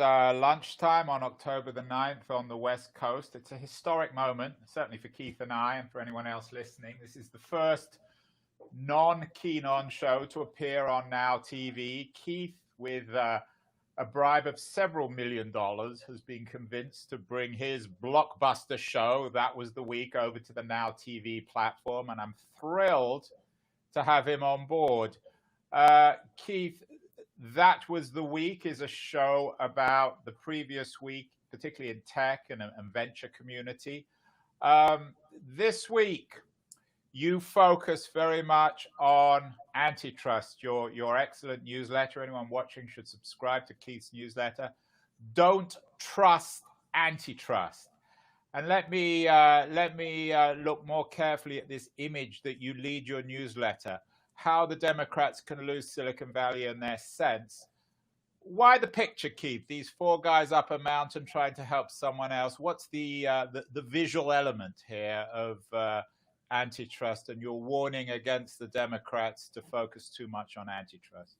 lunchtime on October the 9th on the West Coast. It's a historic moment, certainly for Keith and I and for anyone else listening. This is the first non-Keen On show to appear on Now TV. Keith, with a bribe of several $1 million, has been convinced to bring his blockbuster show, That Was the Week, over to the Now TV platform, and I'm thrilled to have him on board. Keith, That Was the Week is a show about the previous week, particularly in tech and venture community. This week, you focus very much on antitrust, your excellent newsletter. Anyone watching should subscribe to Keith's newsletter. Don't trust antitrust. And let me look more carefully at this image that you lead your newsletter, how the Democrats can lose Silicon Valley in their sense. Why the picture, Keith? These four guys up a mountain trying to help someone else. What's the visual element here of antitrust, and your warning against the Democrats to focus too much on antitrust?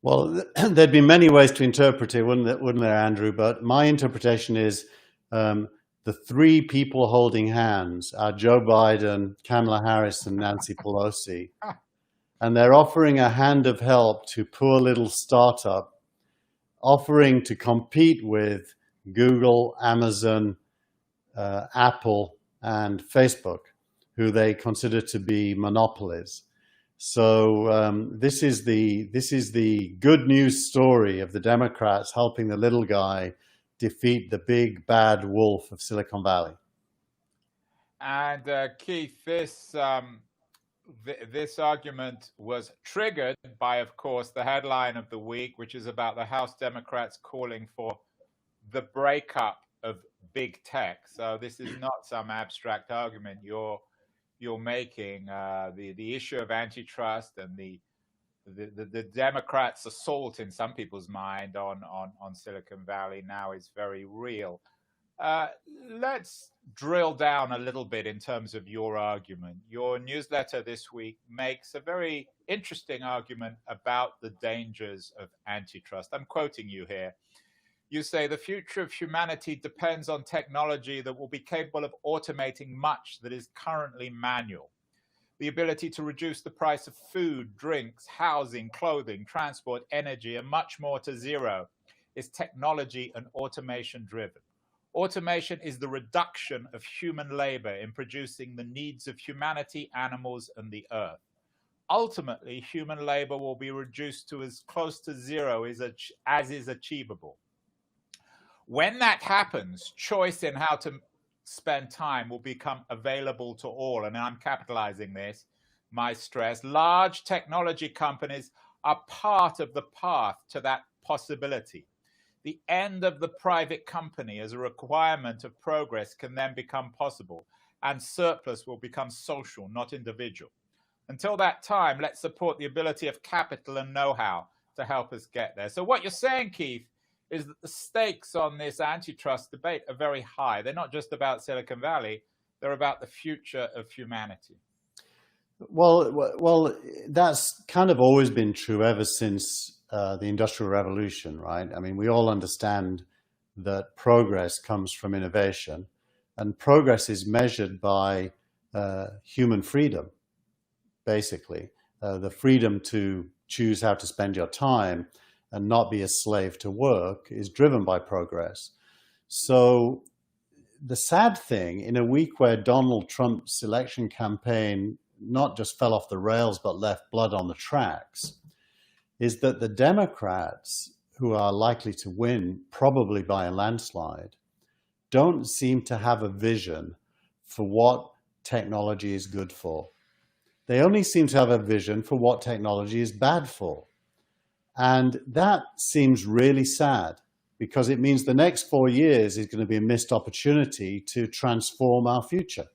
Well, there'd be many ways to interpret it, wouldn't there, Andrew? But my interpretation is the three people holding hands are Joe Biden, Kamala Harris, and Nancy Pelosi. And they're offering a hand of help to poor little startup, offering to compete with Google, Amazon, Apple, and Facebook, who they consider to be monopolies. So this is the good news story of the Democrats helping the little guy defeat the big bad wolf of Silicon Valley. And Keith, this argument was triggered by, of course, the headline of the week, which is about the House Democrats calling for the breakup of big tech. So this is not some abstract argument you're making. The issue of antitrust and the Democrats' assault in some people's mind on Silicon Valley now is very real. Let's drill down a little bit in terms of your argument. Your newsletter this week makes a very interesting argument about the dangers of antitrust. I'm quoting you here. You say the future of humanity depends on technology that will be capable of automating much that is currently manual. The ability to reduce the price of food, drinks, housing, clothing, transport, energy, and much more to zero is technology and automation driven. Automation is the reduction of human labor in producing the needs of humanity, animals, and the earth. Ultimately, human labor will be reduced to as close to zero as is achievable. When that happens, choice in how to spend time will become available to all. And I'm capitalizing this, my stress. Large technology companies are part of the path to that possibility. The end of the private company as a requirement of progress can then become possible, and surplus will become social, not individual. Until that time, let's support the ability of capital and know-how to help us get there. So what you're saying, Keith, is that the stakes on this antitrust debate are very high. They're not just about Silicon Valley, they're about the future of humanity. Well, that's kind of always been true ever since the Industrial Revolution, right? I mean, we all understand that progress comes from innovation, and progress is measured by human freedom, basically. The freedom to choose how to spend your time and not be a slave to work is driven by progress. So the sad thing, in a week where Donald Trump's election campaign not just fell off the rails, but left blood on the tracks, is that the Democrats, who are likely to win, probably by a landslide, don't seem to have a vision for what technology is good for. They only seem to have a vision for what technology is bad for. And that seems really sad, because it means the next 4 years is going to be a missed opportunity to transform our future.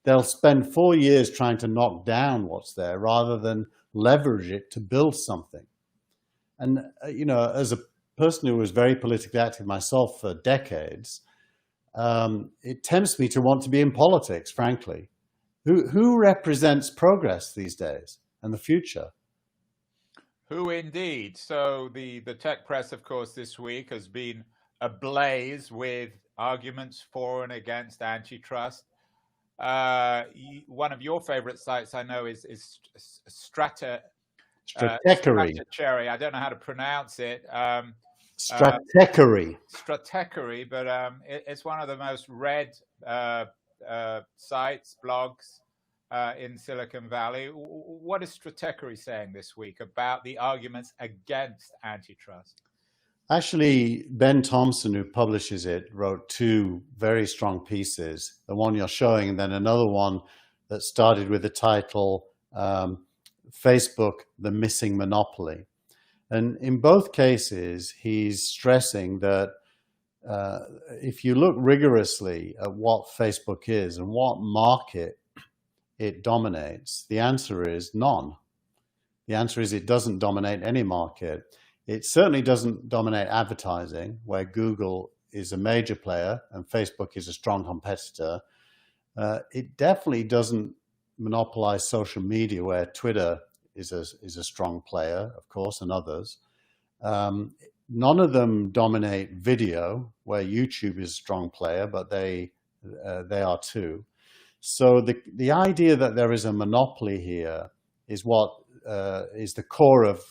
They'll spend 4 years trying to knock down what's there rather than leverage it to build something. And, you know, as a person who was very politically active myself for decades, it tempts me to want to be in politics, frankly. Who represents progress these days and the future? Who indeed? So the tech press, of course, this week has been ablaze with arguments for and against antitrust. One of your favorite sites, I know, is Stratechery. Stratechery. I don't know how to pronounce it. Stratechery. Stratechery, but it's one of the most read sites, blogs in Silicon Valley. What is Stratechery saying this week about the arguments against antitrust? Actually, Ben Thompson, who publishes it, wrote two very strong pieces. The one you're showing, and then another one that started with the title Facebook, the Missing Monopoly. And in both cases, he's stressing that if you look rigorously at what Facebook is and what market it dominates, the answer is none. The answer is it doesn't dominate any market. It certainly doesn't dominate advertising, where Google is a major player and Facebook is a strong competitor. It definitely doesn't monopolize social media, where Twitter is a strong player, of course, and others. None of them dominate video, where YouTube is a strong player, but they are too. So the idea that there is a monopoly here is what is the core of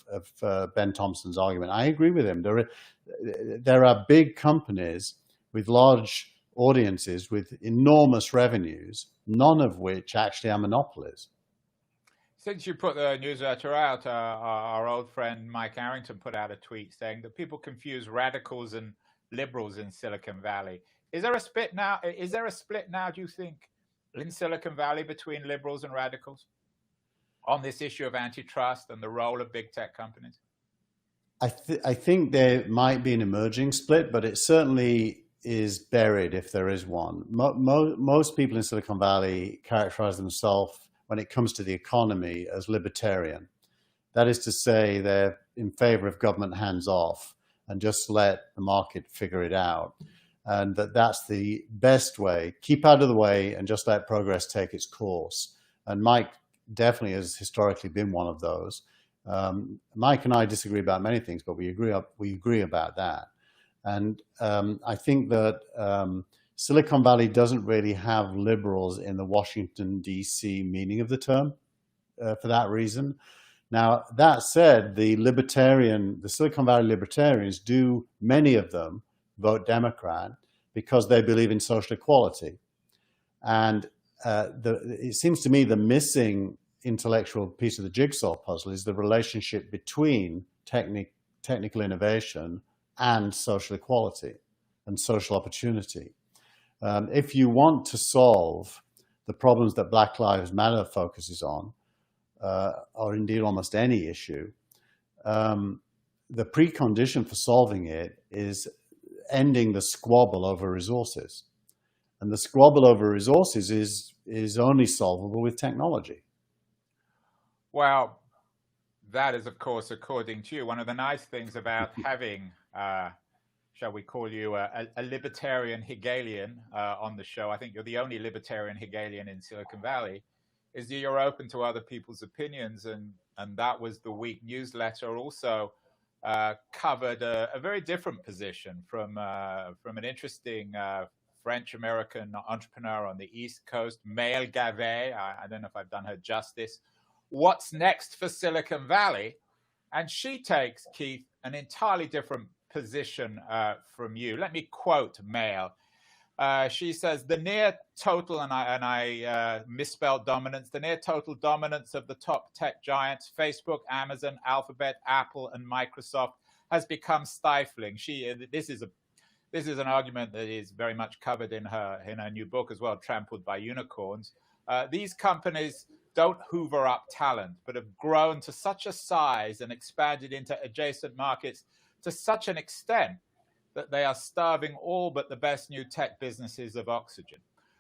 Ben Thompson's argument. I agree with him. There are big companies with large audiences with enormous revenues, none of which actually are monopolies. Since you put the newsletter out, our old friend Mike Arrington put out a tweet saying that people confuse radicals and liberals in Silicon Valley. Is there a split now? Do you think, in Silicon Valley between liberals and radicals on this issue of antitrust and the role of big tech companies? I think there might be an emerging split, but it certainly is buried if there is one. Most people in Silicon Valley characterize themselves, when it comes to the economy, as libertarian. That is to say, they're in favor of government hands-off and just let the market figure it out. And that's the best way. Keep out of the way and just let progress take its course. And Mike definitely has historically been one of those. Mike and I disagree about many things, but we agree about that. And I think that Silicon Valley doesn't really have liberals in the Washington, D.C. meaning of the term for that reason. Now, that said, the Silicon Valley libertarians do, many of them, vote Democrat because they believe in social equality. And it seems to me the missing intellectual piece of the jigsaw puzzle is the relationship between technical innovation and social equality and social opportunity. If you want to solve the problems that Black Lives Matter focuses on, or indeed almost any issue, the precondition for solving it is ending the squabble over resources. And the squabble over resources is only solvable with technology. Well, that is, of course, according to you, one of the nice things about having, shall we call you, a libertarian Hegelian on the show. I think you're the only libertarian Hegelian in Silicon Valley, is that you're open to other people's opinions. And that was the week newsletter also covered a very different position from an interesting French-American entrepreneur on the East Coast, Maëlle Gavet. I don't know if I've done her justice. What's next for Silicon Valley? And she takes, Keith, an entirely different position from you. Let me quote Maëlle. She says, the near total, and I misspelled dominance, the near total dominance of the top tech giants, Facebook, Amazon, Alphabet, Apple, and Microsoft, has become stifling. This is an argument that is very much covered in her new book as well, Trampled by Unicorns. These companies don't hoover up talent, but have grown to such a size and expanded into adjacent markets to such an extent that they are starving all but the best new tech businesses of oxygen.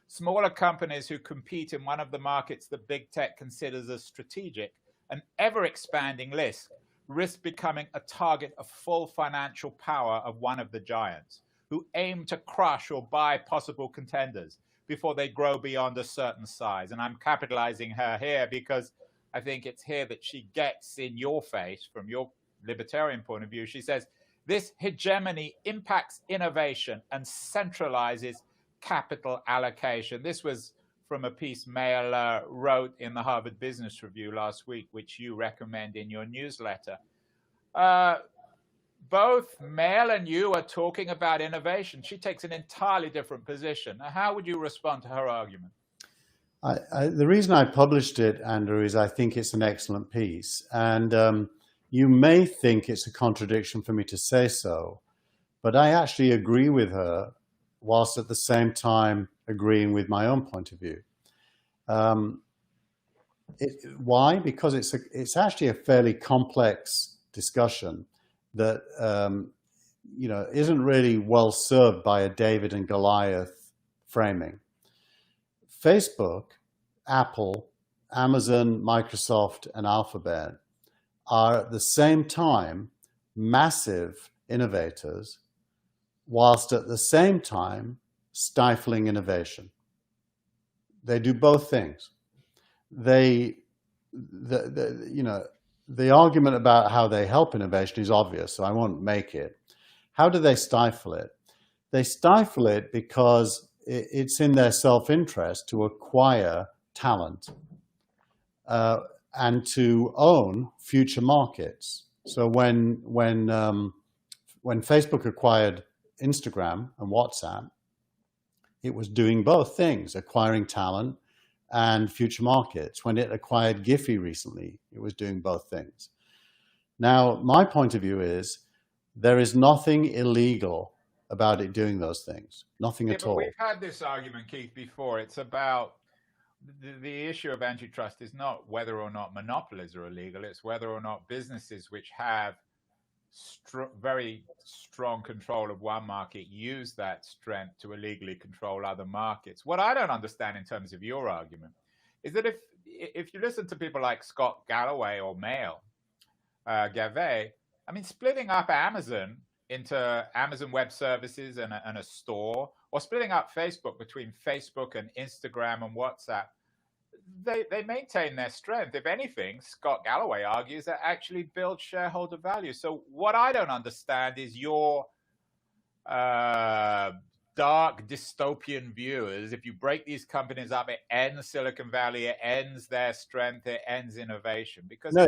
Smaller companies who compete in one of the markets that big tech considers as strategic, an ever-expanding list, risk becoming a target of full financial power of one of the giants, who aim to crush or buy possible contenders before they grow beyond a certain size. And I'm capitalizing her here because I think it's here that she gets in your face from your libertarian point of view. She says, this hegemony impacts innovation and centralizes capital allocation. This was from a piece Mail wrote in the Harvard Business Review last week, which you recommend in your newsletter. Both Mail and you are talking about innovation. She takes an entirely different position. How would you respond to her argument? The reason I published it, Andrew, is I think it's an excellent piece. And you may think it's a contradiction for me to say so, but I actually agree with her, whilst at the same time agreeing with my own point of view. Why? Because it's actually a fairly complex discussion that isn't really well served by a David and Goliath framing. Facebook, Apple, Amazon, Microsoft, and Alphabet are at the same time massive innovators, whilst at the same time stifling innovation. They do both things. The argument about how they help innovation is obvious, so I won't make it. How do they stifle it? They stifle it because it's in their self-interest to acquire talent and to own future markets. So when Facebook acquired Instagram and WhatsApp, it was doing both things, acquiring talent and future markets. When it acquired Giphy recently, it was doing both things. Now, my point of view is there is nothing illegal about it doing those things. Nothing at all. We've had this argument, Keith, before. It's about the issue of antitrust is not whether or not monopolies are illegal. It's whether or not businesses which have very strong control of one market use that strength to illegally control other markets. What I don't understand in terms of your argument is that if you listen to people like Scott Galloway or Mail, Gavet, I mean, splitting up Amazon into Amazon Web Services and a store, or splitting up Facebook between Facebook and Instagram and WhatsApp, they maintain their strength. If anything, Scott Galloway argues that actually builds shareholder value. So what I don't understand is your dark dystopian view is if you break these companies up, it ends Silicon Valley, it ends their strength, it ends innovation. Because no, I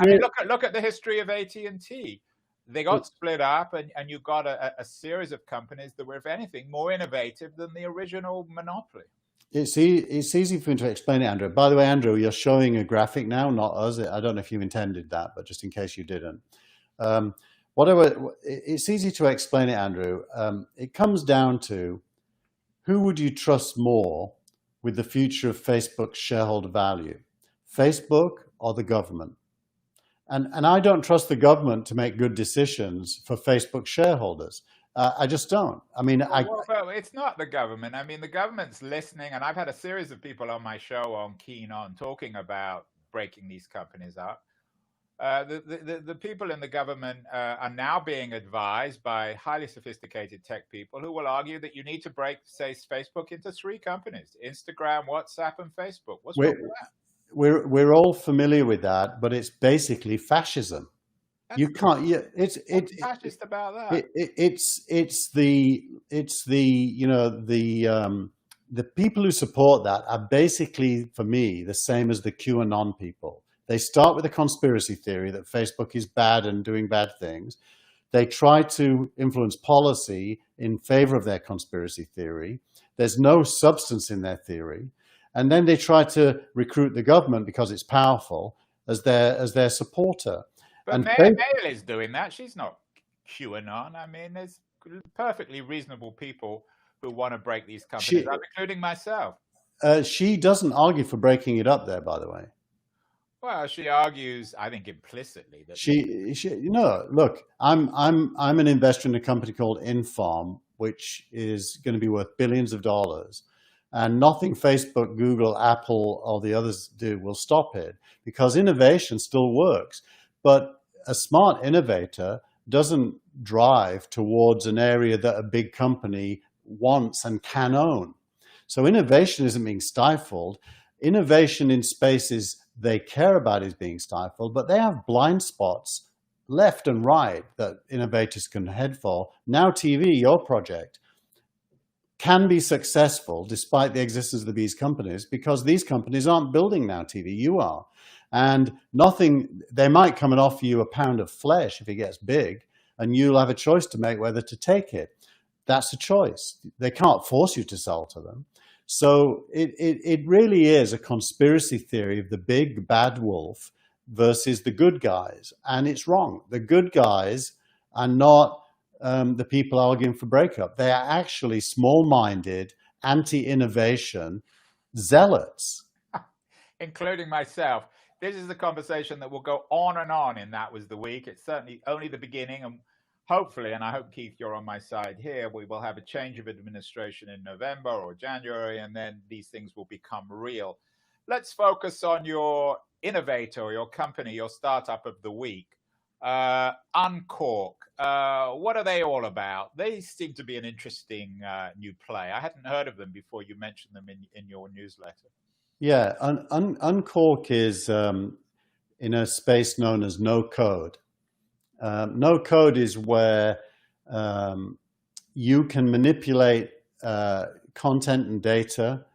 mean, look at the history of AT&T. They got split up, and you got a series of companies that were, if anything, more innovative than the original monopoly. It's easy for me to explain it, Andrew. By the way, Andrew, you're showing a graphic now, not us. I don't know if you intended that, but just in case you didn't. It's easy to explain it, Andrew. It comes down to who would you trust more with the future of Facebook's shareholder value, Facebook or the government? And I don't trust the government to make good decisions for Facebook shareholders. I just don't. I mean, well, it's not the government. I mean, the government's listening, and I've had a series of people on my show on Keen On talking about breaking these companies up. The people in the government are now being advised by highly sophisticated tech people who will argue that you need to break, say, Facebook into 3 companies: Instagram, WhatsApp, and Facebook. What's wrong with that? We're all familiar with that, but it's basically fascism. You can't. Yeah, what's fascist about that? It's the people who support that are basically, for me, the same as the QAnon people. They start with a conspiracy theory that Facebook is bad and doing bad things. They try to influence policy in favor of their conspiracy theory. There's no substance in their theory. And then they try to recruit the government because it's powerful as their supporter. But Mail is doing that. She's not QAnon. I mean, there's perfectly reasonable people who want to break these companies up, including myself. She doesn't argue for breaking it up there, by the way. Well, she argues, I think, implicitly that look, I'm an investor in a company called Infarm, which is going to be worth billions of dollars. And nothing Facebook, Google, Apple, or the others do will stop it, because innovation still works. But a smart innovator doesn't drive towards an area that a big company wants and can own. So innovation isn't being stifled. Innovation in space is they care about is being stifled, but they have blind spots left and right that innovators can head for. Now TV, your project, can be successful despite the existence of these companies because these companies aren't building Now TV, you are. And nothing, they might come and offer you a pound of flesh if it gets big, and you'll have a choice to make whether to take it. That's a choice. They can't force you to sell to them. So it really is a conspiracy theory of the big bad wolf versus the good guys. And it's wrong. The good guys are not the people arguing for breakup. They are actually small-minded, anti-innovation zealots. Including myself. This is the conversation that will go on and on in That Was the Week. It's certainly only the beginning, and hopefully, and I hope, Keith, you're on my side here, we will have a change of administration in November or January, and then these things will become real. Let's focus on your innovator, your company, your startup of the week. Uncork. What are they all about? They seem to be an interesting new play. I hadn't heard of them before you mentioned them in your newsletter. Yeah, Uncork is in a space known as no code. No code is where you can manipulate content and data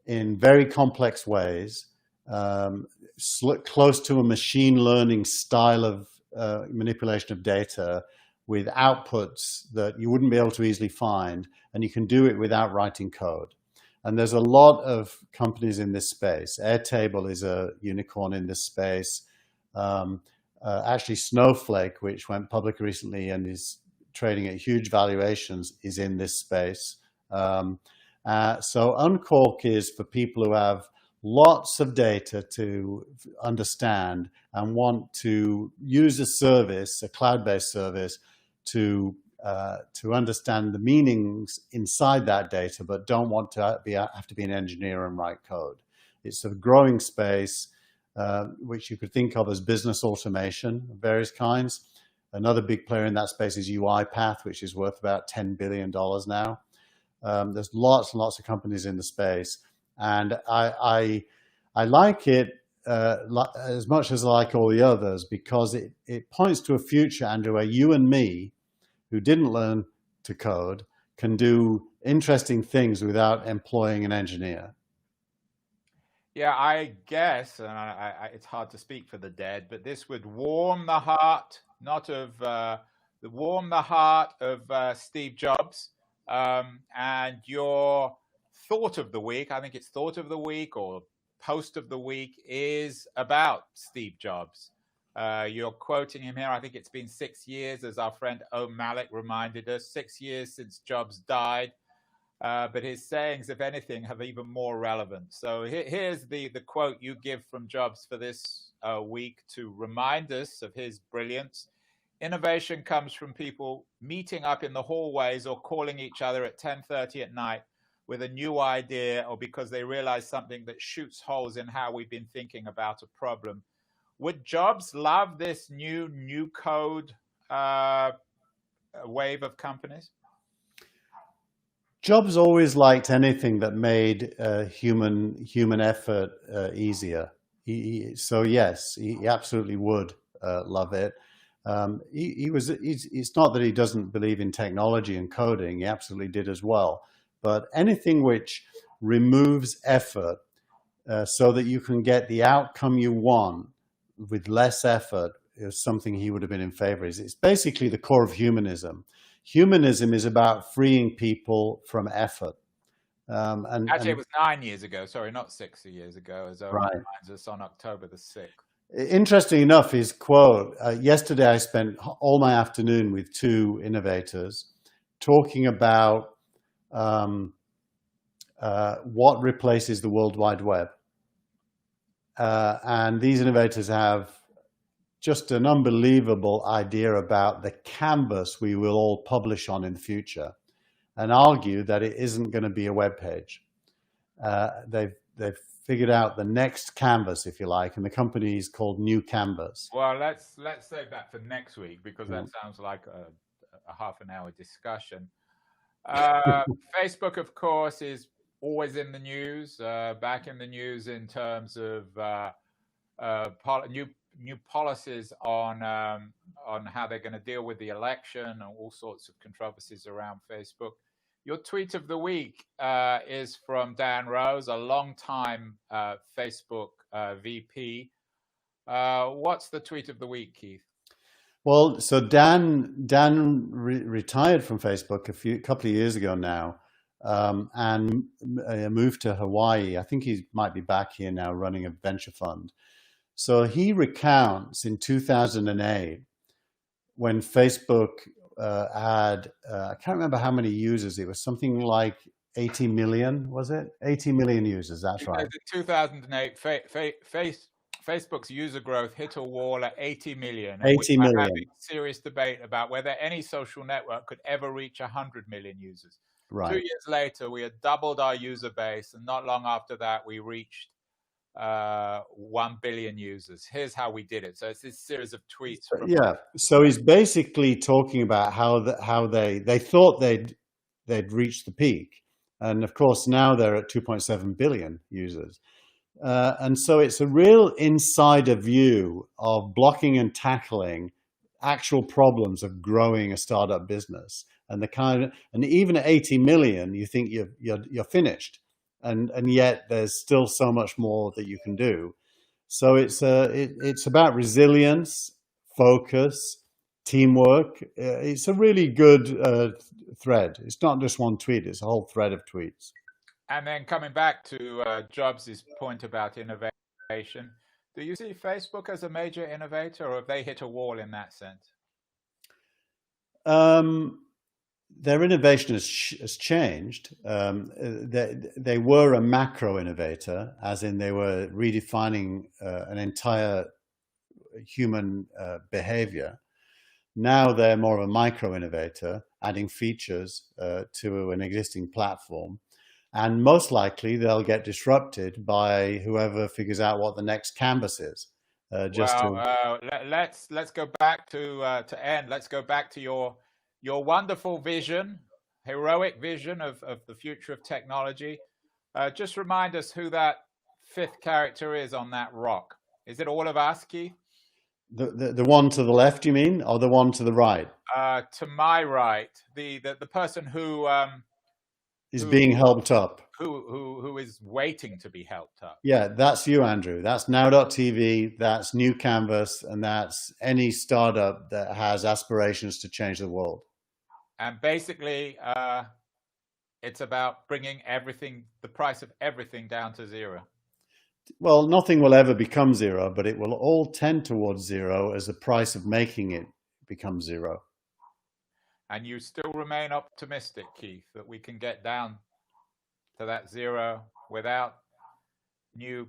in very complex ways, close to a machine learning style of manipulation of data with outputs that you wouldn't be able to easily find, and you can do it without writing code. And there's a lot of companies in this space. Airtable is a unicorn in this space. Actually, Snowflake, which went public recently and is trading at huge valuations, is in this space. So Uncork is for people who have lots of data to understand and want to use a service, a cloud-based service, to understand the meanings inside that data, but don't want to have to be an engineer and write code. It's a growing space, which you could think of as business automation of various kinds. Another big player in that space is UiPath, which is worth about $10 billion now. There's lots and lots of companies in the space, and I like it as much as I like all the others because it points to a future, Andrew, where you and me, who didn't learn to code, can do interesting things without employing an engineer. Yeah, I guess, and it's hard to speak for the dead, but this would warm the heart, warm the heart of Steve Jobs. And your thought of the week, I think it's thought of the week or post of the week, is about Steve Jobs. You're quoting him here. I think it's been 6 years, as our friend O'Malley reminded us, 6 years since Jobs died. But his sayings, if anything, have even more relevance. So here's the quote you give from Jobs for this week to remind us of his brilliance. Innovation comes from people meeting up in the hallways or calling each other at 10:30 at night with a new idea, or because they realize something that shoots holes in how we've been thinking about a problem. Would Jobs love this new code wave of companies? Jobs always liked anything that made human effort easier. So yes, he absolutely would love it. It's not that he doesn't believe in technology and coding. He absolutely did as well. But anything which removes effort so that you can get the outcome you want with less effort is something he would have been in favor of. It's basically the core of humanism. Humanism is about freeing people from effort. Actually, it was 9 years ago. Sorry, not 6 years ago, as Owen reminds us, on October the 6th. Interesting enough, his quote, yesterday I spent all my afternoon with two innovators talking about what replaces the World Wide Web. And these innovators have just an unbelievable idea about the canvas we will all publish on in the future, and argue that it isn't going to be a web page. They've figured out the next canvas, if you like, and the company is called New Canvas. Well, let's save that for next week, because that sounds like a half an hour discussion. Facebook, of course, is always in the news, back in the news in terms of new policies on how they're going to deal with the election and all sorts of controversies around Facebook. Your tweet of the week is from Dan Rose, a longtime Facebook VP. What's the tweet of the week, Keith? Well, so Dan retired from Facebook a couple of years ago now, and moved to Hawaii. I think he might be back here now running a venture fund. So he recounts in 2008 when Facebook had, I can't remember how many users. It was something like 80 million, was it? 80 million users, that's right. In 2008, Facebook's user growth hit a wall at 80 million. And 80 we were million. having serious debate about whether any social network could ever reach 100 million users. Right. 2 years later, we had doubled our user base, and not long after that, we reached 1 billion users. Here's how we did it. So it's this series of tweets. Yeah. So he's basically talking about how they thought they'd reached the peak, and of course now they're at 2.7 billion users. And so it's a real insider view of blocking and tackling actual problems of growing a startup business. And and even at 80 million, you think you're finished, and yet there's still so much more that you can do. So it's about resilience, focus, teamwork. It's a really good thread. It's not just one tweet; it's a whole thread of tweets. And then coming back to Jobs' point about innovation, do you see Facebook as a major innovator, or have they hit a wall in that sense? Their innovation has changed. They were a macro innovator, as in they were redefining an entire human behavior. Now they're more of a micro innovator, adding features to an existing platform. And most likely they'll get disrupted by whoever figures out what the next canvas is. Let's go back to end. Let's go back to your wonderful vision, heroic vision of the future of technology. Just remind us who that fifth character is on that rock. Is it all of us, Keith? The one to the left, you mean, or the one to the right? To my right, the person who is being helped up. Who is waiting to be helped up. Yeah, that's you, Andrew. That's now.tv, that's New Canvas, and that's any startup that has aspirations to change the world. And basically, it's about bringing the price of everything down to zero. Well, nothing will ever become zero, but it will all tend towards zero as the price of making it becomes zero. And you still remain optimistic, Keith, that we can get down to that zero without new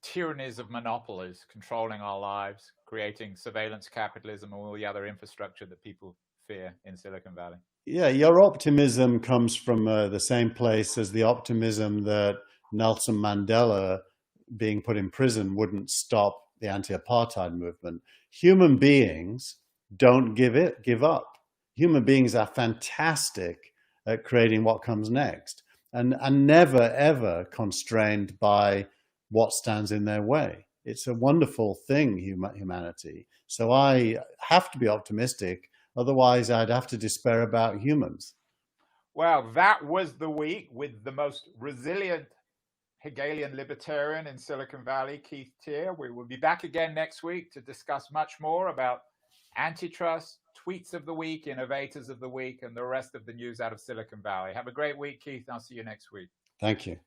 tyrannies of monopolies controlling our lives, creating surveillance capitalism and all the other infrastructure that people fear in Silicon Valley. Yeah, your optimism comes from the same place as the optimism that Nelson Mandela being put in prison wouldn't stop the anti-apartheid movement. Human beings don't give up. Human beings are fantastic at creating what comes next, and never, ever constrained by what stands in their way. It's a wonderful thing, humanity. So I have to be optimistic. Otherwise, I'd have to despair about humans. Well, that was the week with the most resilient Hegelian libertarian in Silicon Valley, Keith Teare. We will be back again next week to discuss much more about antitrust, tweets of the week, innovators of the week, and the rest of the news out of Silicon Valley. Have a great week, Keith. I'll see you next week. Thank you.